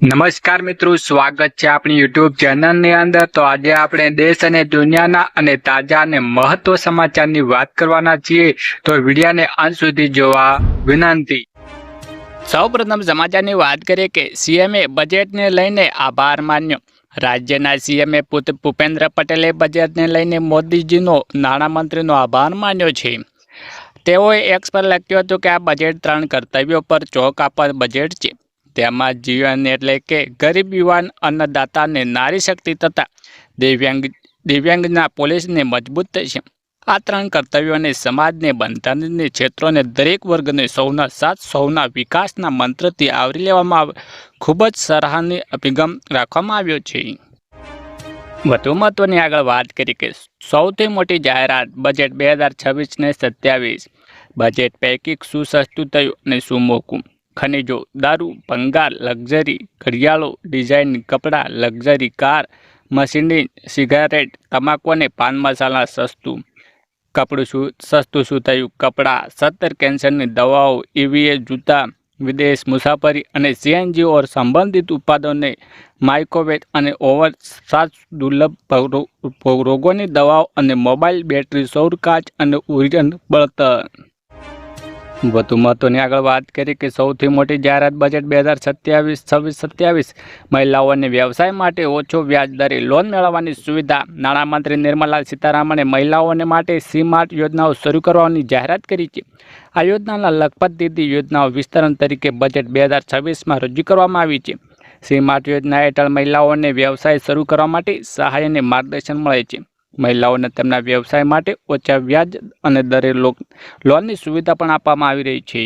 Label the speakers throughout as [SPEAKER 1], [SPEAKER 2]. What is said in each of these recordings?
[SPEAKER 1] નમસ્કાર મિત્રો, સ્વાગત છે આપણી યુટ્યુબ ચેનલની અંદર। તો આજે આપણે દેશ અને દુનિયાના અને તાજા અને મહત્વ સમાચારની વાત કરવાના છીએ, તો વિડિયોને અંત સુધી જોવા વિનંતી। સૌપ્રથમ સમાચારની વાત કરીએ કે સીએમએ બજેટને લઈને આભાર માન્યો। રાજ્યના સીએમએ ભૂપેન્દ્ર પટેલે બજેટને લઈને મોદીજીનો નાણામંત્રીનો આભાર માન્યો છે। તેઓએ એક્સ પર લખ્યું હતું કે આ બજેટ 3 કર્તવ્યો પર ચોક આપવા બજેટ છે। તેમાં જીવન એટલે કે ગરીબ, યુવાન, અન્નદાતા અને નારી શક્તિ તથા દિવ્યાંગના પોલીસને મજબૂત થશે। આ 3 કર્તવ્યોને સમાજને, બંધારણીય ક્ષેત્રોને, દરેક વર્ગને સૌના સાથ, સૌના વિકાસના મંત્રથી આવરી લેવામાં ખૂબ જ સરાહનીય અભિગમ રાખવામાં આવ્યો છે। વધુ મહત્વની આગળ વાત કરી કે સૌથી મોટી જાહેરાત બજેટ 2026-27। બજેટ પૈકી શું સસ્તું થયું અને શું મોંઘું? ખનિજો, દારૂ, ભંગાર, લક્ઝરી ઘડિયાળો, ડિઝાઇન કપડાં, લક્ઝરી કાર, મશીનરી, સિગારેટ, તમાકુ અને પાન મસાલા સસ્તું। કપડું સસ્તું શું થયું? કપડાં, 17 કેન્સરની દવાઓ, ઈવીએ જૂતા, વિદેશ મુસાફરી અને સીએનજી ઓર સંબંધિત ઉત્પાદનોને, માઇક્રોવેવ અને ઓવન, 7 દુર્લભ રોગોની દવાઓ અને મોબાઈલ બેટરી, સૌર કાચ અને ઉર્જન બળતણ। વધુ મહત્વની આગળ વાત કરી કે સૌથી મોટી જાહેરાત બજેટ 2027-27। મહિલાઓને વ્યવસાય માટે ઓછો વ્યાજ દરે લોન મેળવવાની સુવિધા। નાણામંત્રી નિર્મલા સીતારામણે મહિલાઓને માટે સી-માર્ટ યોજનાઓ શરૂ કરવાની જાહેરાત કરી છે। આ યોજનાના લખપત દીદી યોજનાઓ વિસ્તરણ તરીકે બજેટ 2026માં રજૂ કરવામાં આવી છે। સી-માર્ટ યોજના હેઠળ મહિલાઓને વ્યવસાય શરૂ કરવા માટે સહાય અને માર્ગદર્શન મળે છે। મહિલાઓને તેમના વ્યવસાય માટે ઓછા વ્યાજ અને દરે લોનની સુવિધા પણ આપવામાં આવી રહી છે।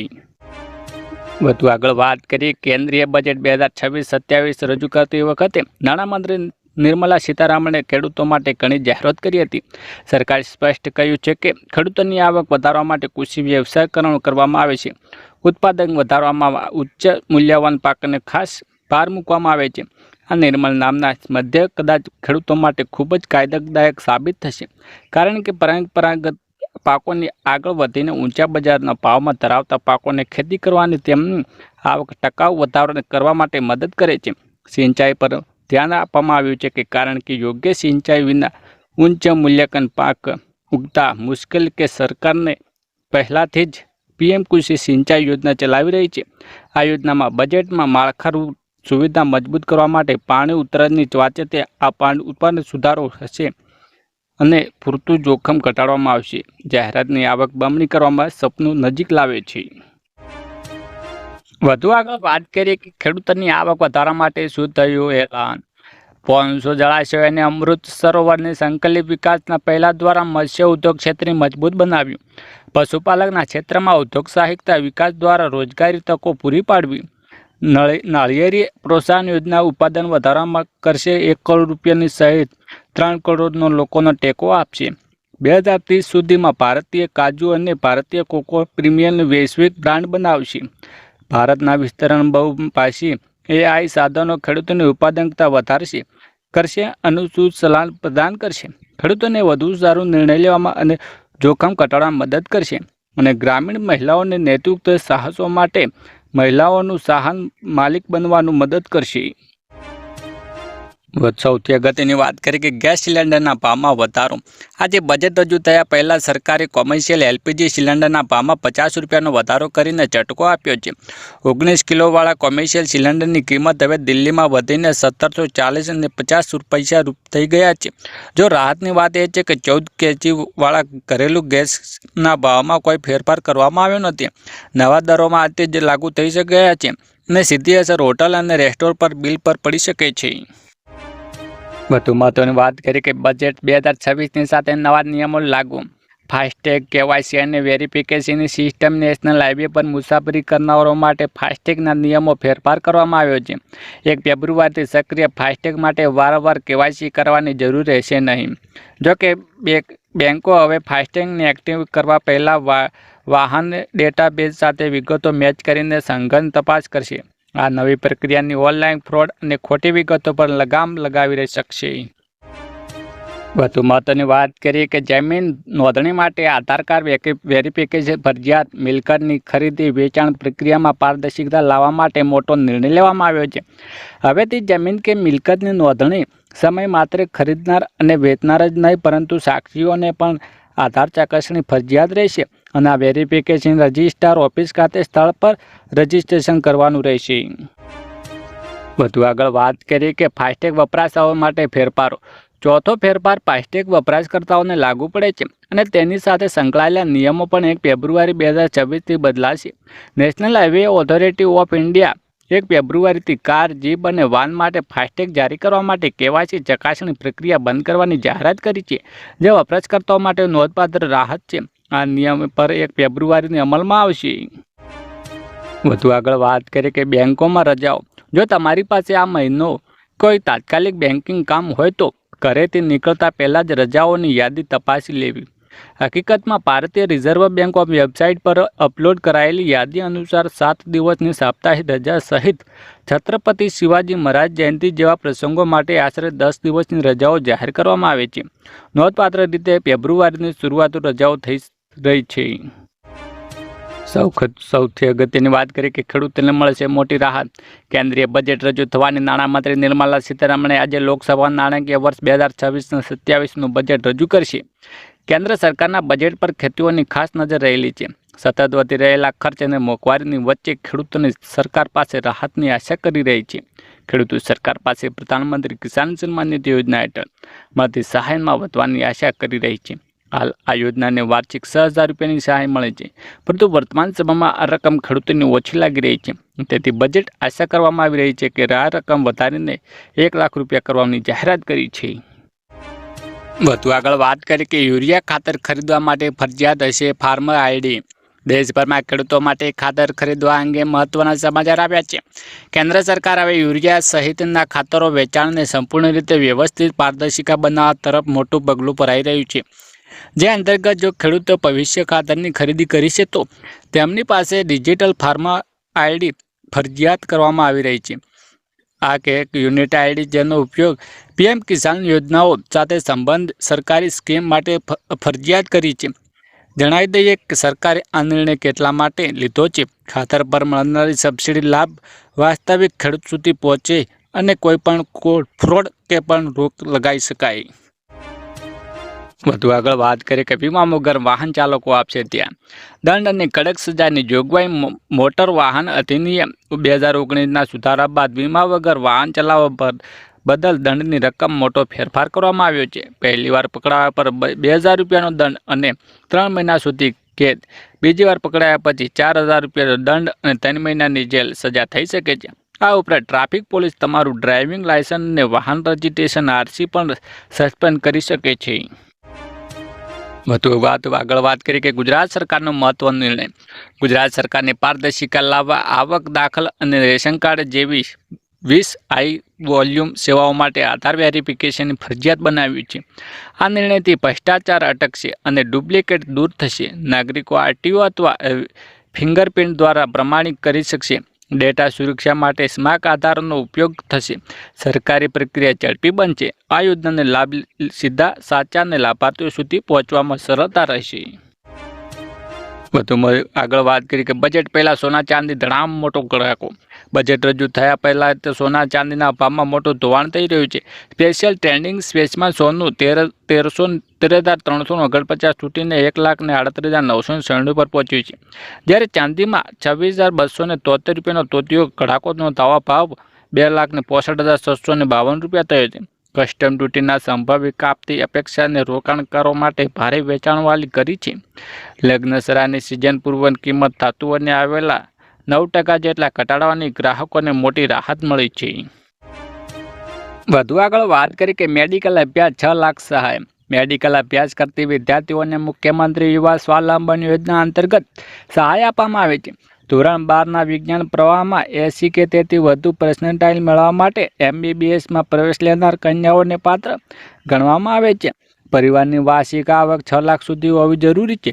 [SPEAKER 1] વધુ આગળ વાત કરીએ કેન્દ્રીય બજેટ 2026-27 રજૂ કરતી વખતે નાણામંત્રી નિર્મલા સીતારામણે ખેડૂતો માટે ઘણી જાહેરાત કરી હતી। સરકારે સ્પષ્ટ કહ્યું છે કે ખેડૂતોની આવક વધારવા માટે કૃષિ વ્યવસાયીકરણ કરવામાં આવે છે। ઉત્પાદન વધારવામાં ઉચ્ચ મૂલ્યવાન પાકને ખાસ ભાર મૂકવામાં આવે છે। આ નિર્મલ નામના મધ્ય કદાચ ખેડૂતો માટે ખૂબ જ ફાયદાદાયક સાબિત થશે, કારણ કે પરંપરાગત પાકોની આગળ વધીને ઊંચા બજારના ભાવમાં ધરાવતા પાકોને ખેતી કરવાની તેમની આવક ટકાઉ વધારો કરવા માટે મદદ કરે છે। સિંચાઈ પર ધ્યાન આપવામાં આવ્યું છે કે કારણ કે યોગ્ય સિંચાઈ વિના ઉચ્ચ મૂલ્યાંકન પાક ઉગતા મુશ્કેલ કે સરકારને પહેલાથી જ પીએમ કૃષિ સિંચાઈ યોજના ચલાવી રહી છે। આ યોજનામાં બજેટમાં માળખારૂપ સુવિધા મજબૂત કરવા માટે પાણી ઉતરાની વાચતે આ પાણી ઉત્પાદન સુધારો હશે અને પૂરતું જોખમ ઘટાડવામાં આવશે। જાહેરાતની આવક બમણી કરવામાં સપનું નજીક લાવે છે। વધુ આગળ વાત કરીએ કે ખેડૂતોની આવક વધારવા માટે શું થયું એલાન। 500 જળાશયો અને અમૃત સરોવરની સંકલિત વિકાસના પહેલા દ્વારા મત્સ્ય ઉદ્યોગ ક્ષેત્રે મજબૂત બનાવ્યું। પશુપાલકના ક્ષેત્રમાં ઉદ્યોગ સાહસિકતા વિકાસ દ્વારા રોજગારી તકો પૂરી પાડવી। નાળિયેરી પ્રોત્સાહન યોજના ઉત્પાદન વધારવામાં કરશે 1 કરોડ રૂપિયાની સહિત 3 કરોડ લોકોનો ટેકો આપશે। 2030 સુધીમાં ભારતીય કાજુ અને ભારતીય કોકો પ્રીમિયમની વૈશ્વિક બ્રાન્ડ બનાવશે। ભારતના વિસ્તરણ બહુભાષી AI સાધનો ખેડૂતોની ઉત્પાદકતા વધારશે કરશે અનુકૂળ સલાહ પ્રદાન કરશે, ખેડૂતોને વધુ સારું નિર્ણય લેવામાં અને જોખમ ઘટાડવામાં મદદ કરશે અને ગ્રામીણ મહિલાઓને નેતૃત્વ સાહસો માટે મહિલાઓનું સાહન માલિક બનવાનું મદદ કરશે। સૌથી અગત્યની વાત કરીએ કે ગેસ સિલિન્ડરના ભાવમાં વધારો। આજે બજેટ રજૂ થયા પહેલા સરકારે કોમર્શિયલ એલપીજી સિલિન્ડરના ભાવમાં 50 રૂપિયાનો વધારો કરીને ઝટકો આપ્યો છે। 19 કિલોવાળા કોમર્શિયલ સિલિન્ડરની કિંમત હવે દિલ્હીમાં વધીને 1740 અને 50 પૈસા થઈ ગયા છે। જો રાહતની વાત એ છે કે 14 કેજીવાળા ઘરેલું ગેસના ભાવમાં કોઈ ફેરફાર કરવામાં આવ્યો નથી। નવા દરોમાં આજે જ લાગુ થઈ ગયા છે અને સીધી અસર હોટલ અને રેસ્ટોરન્ટ પર બિલ પર પડી શકે છે। વધુ મહત્વની વાત કરી કે બજેટ 2026ની સાથે નવા નિયમો લાગુ। ફાસ્ટેગ, કેવાયસી અને વેરિફિકેશનની સિસ્ટમ। નેશનલ હાઈવે પર મુસાફરી કરનારાઓ માટે ફાસ્ટેગના નિયમો ફેરફાર કરવામાં આવ્યો છે। 1 ફેબ્રુઆરીથી સક્રિય ફાસ્ટેગ માટે વારંવાર કેવાયસી કરવાની જરૂર રહેશે નહીં। જોકે બેંકો હવે ફાસ્ટેગને એક્ટિવ કરવા પહેલાં વાહન ડેટાબેઝ સાથે વિગતો મેચ કરીને સઘન તપાસ કરશે। આ નવી પ્રક્રિયાની ઓનલાઈન ફ્રોડ અને ખોટી વિગતો પર લગામ લગાવી શકશે। વધુ મહત્વની વાત કરીએ કે જમીન નોંધણી માટે આધાર કાર્ડ વેરિફિકેશન ફરજિયાત. મિલકતની ખરીદી વેચાણ પ્રક્રિયામાં પારદર્શિતા લાવવા માટે મોટો નિર્ણય લેવામાં આવ્યો છે. હવેથી જમીન કે મિલકતની નોંધણી સમય માત્ર ખરીદનાર અને વેચનાર જ નહીં પરંતુ સાક્ષીઓને પણ આધાર ચકાસણી ફરજિયાત રહેશે અને આ વેરિફિકેશન રજિસ્ટ્રાર ઓફિસ ખાતે સ્થળ પર રજિસ્ટ્રેશન કરવાનું રહેશે. વધુ આગળ વાત કરીએ કે ફાસ્ટેગ વપરાશકર્તાઓ માટે ફેરફારો. ચોથો ફેરફાર ફાસ્ટેગ વપરાશકર્તાઓને લાગુ પડે છે અને તેની સાથે સંકળાયેલા નિયમો પણ 1 ફેબ્રુઆરી 2026થી બદલાશે. National Highway Authority of India 1 ફેબ્રુઆરીથી કાર, જીપ અને વાન માટે ફાસ્ટેગ જારી કરવા માટે કેવાયસી ચકાસણી પ્રક્રિયા બંધ કરવાની જાહેરાત કરી છે, જે વપરાશકર્તાઓ માટે નોંધપાત્ર રાહત છે. આ નિયમ પર 1 ફેબ્રુઆરીથી અમલમાં આવશે. વધુ આગળ વાત કરીએ કે બેંકોમાં રજાઓ. જો તમારી પાસે આ મહિનો કોઈ તાત્કાલિક બેન્કિંગ કામ હોય તો ઘરેથી નીકળતા પહેલાં જ રજાઓની યાદી તપાસી લેવી. હકીકતમાં ભારતીય રિઝર્વ બેંક ઓફ વેબસાઇટ પર અપલોડ કરાયેલી યાદી અનુસાર 7 દિવસની સાપ્તાહિક રજા સહિત છત્રપતિ શિવાજી મહારાજ જયંતિ જેવા પ્રસંગો માટે આશરે 10 દિવસની રજાઓ જાહેર કરવામાં આવે છે. નોંધપાત્ર રીતે ફેબ્રુઆરીની શરૂઆત રજાઓ થઈ રહી છે. સૌથી અગત્યની વાત કરીએ કે ખેડૂતોને મળશે મોટી રાહત. કેન્દ્રીય બજેટ રજૂ થવાની નાણામંત્રી નિર્મલા સીતારમણે આજે લોકસભામાં નાણાકીય વર્ષ 2026-27નું બજેટ રજૂ કરશે. કેન્દ્ર સરકારના બજેટ પર ખેડૂતોની ખાસ નજર રહેલી છે. સતત વધી રહેલા ખર્ચ અને મોંઘવારીની વચ્ચે ખેડૂતોની સરકાર પાસે રાહતની આશા કરી રહી છે. ખેડૂતો સરકાર પાસે પ્રધાનમંત્રી કિસાન સન્માન નિધિ યોજના હેઠળ મળતી સહાયમાં વધવાની આશા કરી રહી છે. હાલ આ યોજનાને વાર્ષિક 6,000 રૂપિયાની સહાય મળે છે, પરંતુ વર્તમાન સમયમાં આ રકમ ખેડૂતોને ઓછી લાગી રહી છે. તેથી બજેટ આશા કરવામાં આવી રહી છે કે આ રકમ વધારીને 1 લાખ રૂપિયા કરવાની જાહેરાત કરી છે. વધુ આગળ વાત કરીએ કે યુરિયા ખાતર ખરીદવા માટે ફરજિયાત હશે ફાર્મર આઈડી. દેશભરમાં ખેડૂતો માટે ખાતર ખરીદવા અંગે મહત્વના સમાચાર આવ્યા છે. કેન્દ્ર સરકાર હવે યુરિયા સહિતના ખાતરો વેચાણને સંપૂર્ણ રીતે વ્યવસ્થિત પારદર્શિતા બનાવવા તરફ મોટું પગલું ભરાઈ રહ્યું છે. જે અંતર્ગત જો ખેડૂતો ભવિષ્ય ખાતરની ખરીદી કરી છે તો તેમની પાસે ડિજિટલ ફાર્મર આઈડી ફરજિયાત કરવામાં આવી રહી છે. આ એક યુનિટ આઈડી જેનો ઉપયોગ પીએમ કિસાન યોજનાઓ સાથે સંબંધ સરકારી સ્કીમ માટે ફરજિયાત કરી છે. જણાવી દઈએ કે સરકારે આ નિર્ણય કેટલા માટે લીધો છે. ખાતર પર મળનારી સબસિડી લાભ વાસ્તવિક ખેડૂત સુધી પહોંચે અને કોઈ પણ ફ્રોડ કે પણ રોક લગાવી શકાય. વધુ આગળ વાત કરીએ કે વીમા વગર વાહન ચાલકો આપશે ત્યાં દંડ અને કડક સજાની જોગવાઈ. મોટર વાહન અધિનિયમ 2019ના સુધારા બાદ વીમા વગર વાહન ચલાવવા બદલ દંડની રકમ મોટો ફેરફાર કરવામાં આવ્યો છે. પહેલી વાર પકડાયા પર 2,000 રૂપિયાનો દંડ અને 3 મહિના સુધી કેદ. બીજી વાર પકડાયા પછી 4,000 રૂપિયાનો દંડ અને 3 મહિનાની જેલ સજા થઈ શકે છે. આ ઉપરાંત ટ્રાફિક પોલીસ તમારું ડ્રાઇવિંગ લાયસન્સ અને વાહન રજિસ્ટ્રેશન આરસી પણ સસ્પેન્ડ કરી શકે છે. વધુ આગળ વાત કરીએ કે ગુજરાત સરકારનો મહત્વનો નિર્ણય. ગુજરાત સરકારની પારદર્શિતા લાવવા આવક દાખલ અને રેશન કાર્ડ જેવી 20 હાઈ વોલ્યુમ સેવાઓ માટે આધાર વેરિફિકેશનની ફરજિયાત બનાવ્યું છે. આ નિર્ણયથી ભ્રષ્ટાચાર અટકશે અને ડુપ્લિકેટ દૂર થશે. નાગરિકો આરટીઓ અથવા ફિંગરપ્રિન્ટ દ્વારા પ્રમાણિત કરી શકશે. ડેટા સુરક્ષા માટે સ્માર્ટ આધારનો ઉપયોગ થશે. સરકારી પ્રક્રિયા ઝડપી બનશે. આ યોજનાને લાભ સીધા સાચા અને લાભાર્થીઓ સુધી પહોંચવામાં સરળતા રહેશે. વધુમાં આગળ વાત કરી કે બજેટ પહેલા સોના ચાંદી ધડામ મોટો કડાકો. બજેટ રજૂ થયા પહેલા તો સોના ચાંદીના ભાવમાં મોટું ધોવાણ થઈ રહ્યું છે. સ્પેશિયલ ટ્રેન્ડિંગ સ્પેસમાં સોનું 13,349 તૂટીને 1,38,996 પર પહોંચ્યું છે, જ્યારે ચાંદીમાં 26,273 રૂપિયાનો તોતિયો કડાકોનો નવા ભાવ 2,65,652 રૂપિયા થયો છે. કસ્ટમ ડ્યુટીના સંભવિત કાપતી અપેક્ષાને રોકાણકારો માટે ભારે વેચાણવાળી કરી છે. લગ્નસરાની સિઝન પૂર્વ કિંમત ધાતુઓને આવેલા 9% જેટલા ઘટાડવાની ગ્રાહકોને મોટી રાહત મળી છે. વધુ આગળ વાત કરી કે મેડિકલ અભ્યાસ 6 લાખ સહાય. મેડિકલ અભ્યાસ કરતી વિદ્યાર્થીઓને મુખ્યમંત્રી યુવા સ્વાવલંબન યોજના અંતર્ગત સહાય આપવામાં આવે છે. ધોરણ 12ના વિજ્ઞાન પ્રવાહમાં 80 કે તેથી વધુ પર્સન્ટાઇલ મેળવવા માટે MBBSમાં પ્રવેશ લેનાર કન્યાઓને પાત્ર ગણવામાં આવે છે. પરિવારની વાર્ષિક આવક 6 લાખ સુધી હોવી જરૂરી છે.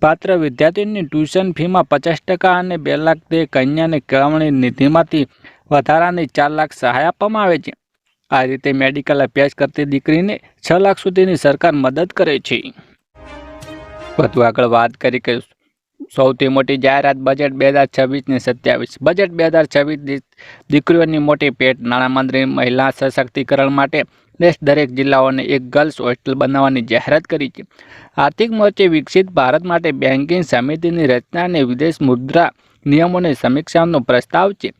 [SPEAKER 1] પાત્ર વિદ્યાર્થીઓની ટ્યુશન ફીમાં 50% અને 2 લાખ તે કન્યાને કેળવણી નિધિમાંથી વધારાની 4 લાખ સહાય આપવામાં આવે છે. આ રીતે મેડિકલ અભ્યાસ કરતી દીકરીને 6 લાખ સુધીની સરકાર મદદ કરે છે. વધુ આગળ વાત કરી કે સૌથી મોટી જાહેરાત બજેટ 2026 ને 27. બજેટ 2026 દીકરીઓની મોટી ભેટ. નાણામંત્રી મહિલા સશક્તિકરણ માટે દરેક જિલ્લાઓને એક ગર્લ્સ હોસ્ટેલ બનાવવાની જાહેરાત કરી છે. આર્થિક મોરચે વિકસિત ભારત માટે બેન્કિંગ સમિતિની રચના અને વિદેશ મુદ્રા નિયમોની સમીક્ષાનો પ્રસ્તાવ છે.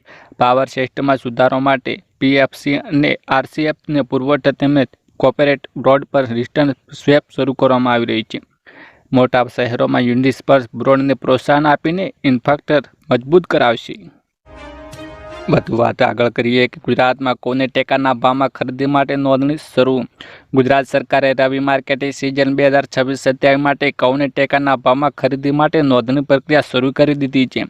[SPEAKER 1] પાવર સિસ્ટમમાં સુધારો માટે પીએફસી અને આરસીએફને પુરવઠો તેમજ કોર્પોરેટ બ્રોડ પર રિટર્ન સ્વેપ શરૂ કરવામાં આવી રહી છે. મોટા શહેરોમાં યુનિસ્પર્સ બ્રોડને પ્રોત્સાહન આપીને ઇન્ફ્રાસ્ટ્રક્ચર મજબૂત કરાવશે. વધુ વાત આગળ કરીએ કે ગુજરાતમાં કોને ટેકાના ભાવમાં ખરીદી માટે નોંધણી શરૂ. ગુજરાત સરકારે રવિ માર્કેટિંગ સિઝન 2026-27 માટે ઘઉંને ટેકાના ભાવમાં ખરીદી માટે નોંધણી પ્રક્રિયા શરૂ કરી દીધી છે.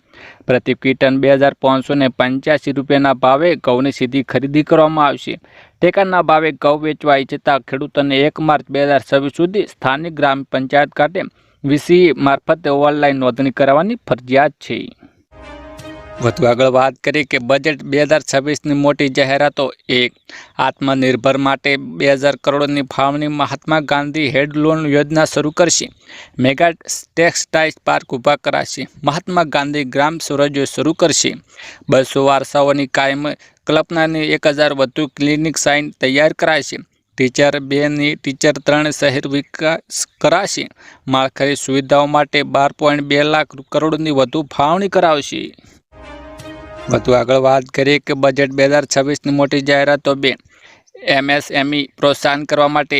[SPEAKER 1] પ્રતિ ક્વિન્ટલ 2,585 રૂપિયાના ભાવે ઘઉંની સીધી ખરીદી કરવામાં આવશે. ટેકાના ભાવે ઘઉં વેચવા ઈચ્છતા ખેડૂતોને 1 માર્ચ 2026 સુધી સ્થાનિક ગ્રામ પંચાયત ખાતે વીસીઈ મારફતે ઓનલાઈન નોંધણી કરાવવાની ફરજિયાત છે. વધુ આગળ વાત કરીએ કે બજેટ 2026ની મોટી જાહેરાતો. 1. આત્મનિર્ભર માટે 2,000 કરોડની ફાળવણી. મહાત્મા ગાંધી હેન્ડ લોન યોજના શરૂ કરશે. મેગા ટેક્સટાઇલ પાર્ક ઊભા કરાશે. મહાત્મા ગાંધી ગ્રામ સ્વરાજ્ય શરૂ કરશે. 200 વારસાઓની કાયમ કલ્પનાની 1,000 વધુ ક્લિનિક સાઇન તૈયાર કરાશે. ટીચર 2 ની ટીચર 3 શહેર વિકાસ કરાશે. માળખાકીય સુવિધાઓ માટે 12.2 લાખ કરોડની વધુ ફાળવણી કરાવશે. વધુ આગળ વાત કરીએ કે બજેટ 2026ની મોટી જાહેરાતો. 2. એમએસએમઈ પ્રોત્સાહન કરવા માટે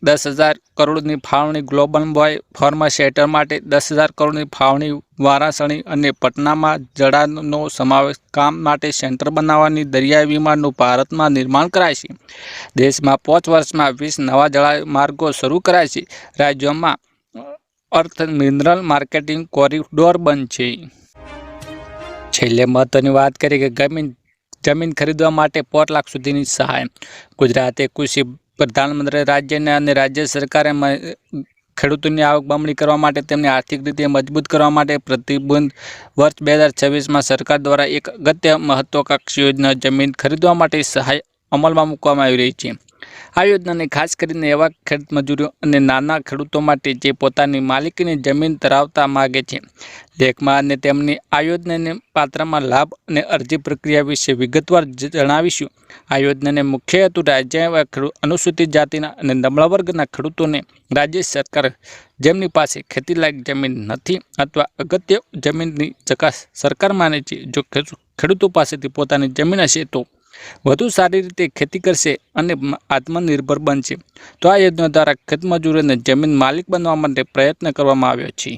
[SPEAKER 1] 10,000 કરોડની ફાળવણી. ગ્લોબલ બોય ફાર્મા સેક્ટર માટે 10,000 કરોડની ફાળવણી. વારાણસી અને પટનામાં જળાનો સમાવેશ કામ માટે સેન્ટર બનાવવાની. દરિયાઈ વિમાનનું ભારતમાં નિર્માણ કરાશે. દેશમાં 5 વર્ષમાં 20 નવા જળમાર્ગો શરૂ કરાશે. રાજ્યોમાં અર્થ મિનરલ માર્કેટિંગ કોરિડોર બનશે. છેલ્લે મહત્વની વાત કરીએ કે જમીન ખરીદવા માટે 4 લાખ સુધીની સહાય. ગુજરાતે કૃષિ પ્રધાનમંત્રી રાજ્યને અને રાજ્ય સરકારે ખેડૂતોની આવક બમણી કરવા માટે તેમને આર્થિક રીતે મજબૂત કરવા માટે પ્રતિબંધ વર્ષ 2026માં સરકાર દ્વારા એક અગત્ય મહત્વાકાંક્ષી યોજના જમીન ખરીદવા માટે સહાય અમલમાં મૂકવામાં આવી રહી છે. આ યોજનાને ખાસ કરીને એવા ખેતમજૂરો અને નાના ખેડૂતો માટે જે પોતાની માલિકીની જમીન ધરાવતા માગે છે. લેખમાં અને તેમની આ યોજનાને પાત્રમાં લાભ અને અરજી પ્રક્રિયા વિશે વિગતવાર જણાવીશું. આ યોજનાને મુખ્ય હેતુ રાજ્ય અનુસૂચિત જાતિના અને નબળા વર્ગના ખેડૂતોને રાજ્ય સરકાર જેમની પાસે ખેતીલાયક જમીન નથી અથવા અગત્ય જમીનની ચકાસ સરકાર માને છે. જો ખેડૂતો પાસેથી પોતાની જમીન હશે તો વધુ સારી રીતે ખેતી કરશે અને આત્મનિર્ભર બનશે. તો આ યોજના દ્વારા ખેતમજૂરોને જમીન માલિક બનવા માટે પ્રયત્ન કરવામાં આવ્યો છે.